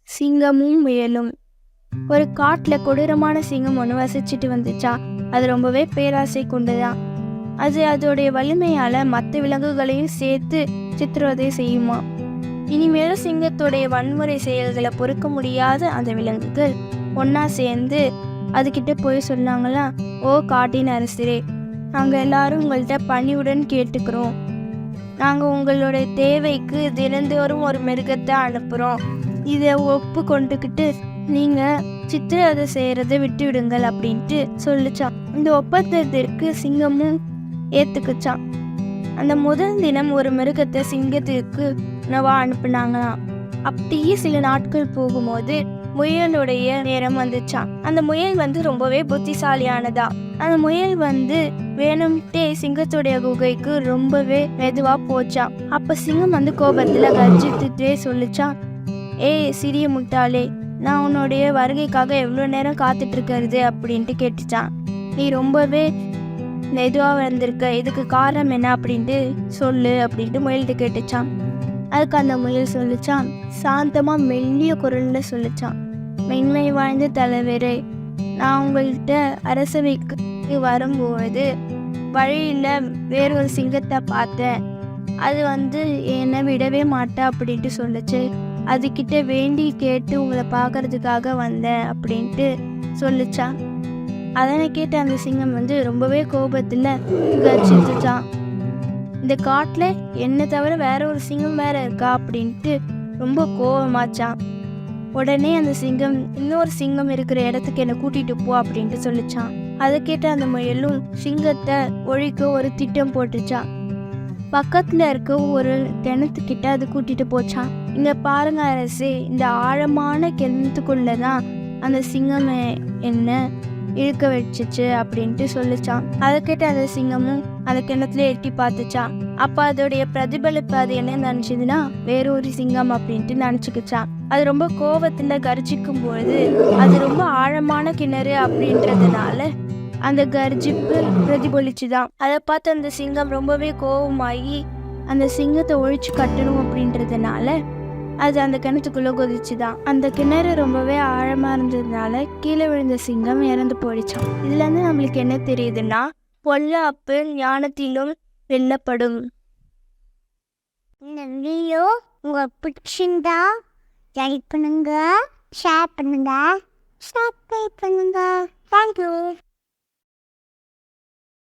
சிங்கமும் முயலும். ஒரு காட்டுல கொடூரமான சிங்கம் ஒன்று வசிச்சுட்டு வந்துச்சா. அது ரொம்பவே பேராசை கொண்டுதான். அது அதோடைய வலிமையால மற்ற விலங்குகளையும் சேர்த்து சித்திரவதை செய்யுமா. இனிமேலும் சிங்கத்தோடைய வன்முறை செயல்களை பொறுக்க முடியாத அந்த விலங்குகள் ஒன்னா சேர்ந்து அதுகிட்ட போய் சொன்னாங்களா, ஓ காட்டின் அரசரே, நாங்கள் எல்லாரும் உங்கள்கிட்ட பணிவுடன் கேட்டுக்கிறோம். நாங்கள் உங்களோட தேவைக்கு தினந்தோறும் ஒரு மிருகத்தை அனுப்புகிறோம். இதை ஒப்பு கொண்டுக்கிட்டு நீங்கள் சித்திரவதை செய்கிறத விட்டு விடுங்கள் அப்படின்ட்டு சொல்லிச்சான். இந்த ஒப்பந்தத்திற்கு சிங்கமும் ஏற்றுக்குச்சான். அந்த முதல் தினம் ஒரு மிருகத்தை சிங்கத்திற்கு உணவா அனுப்புனாங்களாம். அப்படியே சில நாட்கள் போகும்போது முயலுடைய நேரம் வந்துச்சான். அந்த முயல் ரொம்பவே புத்திசாலியானதா. அந்த முயல் வேணும்ட்டே சிங்கத்துடைய குகைக்கு ரொம்பவே மெதுவா போச்சான். அப்ப சிங்கம் கோபத்துல கர்ஜித்துட்டே சொல்லிச்சான், ஏய் சிறிய முட்டாளே, நான் உன்னுடைய வருகைக்காக எவ்வளோ நேரம் காத்துட்டு இருக்கிறது அப்படின்ட்டு கேட்டுச்சான். நீ ரொம்பவே மெதுவாக வந்திருக்க, இதுக்கு காரணம் என்ன அப்படின்ட்டு சொல்லு அப்படின்ட்டு முயல்கிட்ட கேட்டுச்சான். அதுக்கு அந்த முயல் சொல்லிச்சான், சாந்தமா மெல்லிய குரல்ல சொல்லிச்சான், மென்மை வாய்ந்த தலைவரே, நான் உங்கள்கிட்ட அரசவைக்கு வரும்போது வழியில வேறொரு சிங்கத்தை பார்த்தேன். அது என்னை விடவே மாட்டேன் அப்படின்ட்டு சொல்லுச்சு. அதுக்கிட்ட வேண்டி கேட்டு உங்களை பார்க்கறதுக்காக வந்தேன் அப்படின்ட்டு சொல்லிச்சான். அதனை கேட்ட அந்த சிங்கம் ரொம்பவே கோபத்தில் கர்ஜிச்சுச்சான். இந்த காட்டில் என்னை தவிர வேற ஒரு சிங்கம் வேற இருக்கா அப்படின்ட்டு ரொம்ப கோபமாச்சான். உடனே அந்த சிங்கம், இன்னொரு சிங்கம் இருக்கிற இடத்துக்கு என்னை கூட்டிட்டு போ அப்படின்ட்டு சொல்லிச்சான். அதை கேட்ட அந்த முயலும் சிங்கத்தை ஒழிக்க ஒரு திட்டம் போட்டுச்சான். பக்கத்துல இருக்க ஒரு கிணத்துக்கிட்ட அது கூட்டிட்டு போச்சான். இங்க பாருங்க அரசே, இந்த ஆழமான கிணத்துக்குள்ளதான் அந்த சிங்கம் என்ன இழுக்க வச்சுச்சு அப்படின்ட்டு சொல்லிச்சான். அதை கேட்ட அந்த சிங்கமும் அந்த கிணத்துல எட்டி பார்த்துச்சான். அப்ப அதோடைய பிரதிபலிப்பு அது என்ன நினைச்சதுன்னா வேறொரு சிங்கம் அப்படின்ட்டு நினைச்சுக்கிச்சான். அது ரொம்ப கோபத்துல கர்ஜிக்கும் பொழுது அது ரொம்ப ஆழமான கிணறு அப்படின்றதுனால அந்த கர்ஜிப்பு பிரதிபலிச்சுதான். அதை பார்த்து அந்த சிங்கம் ரொம்பவே கோபமாகி அந்த சிங்கத்தை ஒழிச்சு கட்டணும் அப்படின்றதுனால அது அந்த கிணத்துக்குள்ள கொதிச்சுதான். அந்த கிணறு ரொம்பவே ஆழமா இருந்ததுனால கீழே விழுந்த சிங்கம் இறந்து போயிடுச்சான். இதுல இருந்து நம்மளுக்கு என்ன தெரியுதுன்னா, பொல்லாப்பு ஞானத்திலும் வெல்லப்படும். இந்த வீடியோ உங்களுக்கு பிடிச்சிருந்தா லைக் பண்ணுங்க, ஷேர் பண்ணுங்க, சப்ஸ்கிரைப் பண்ணுங்க. தேங்க்யூ.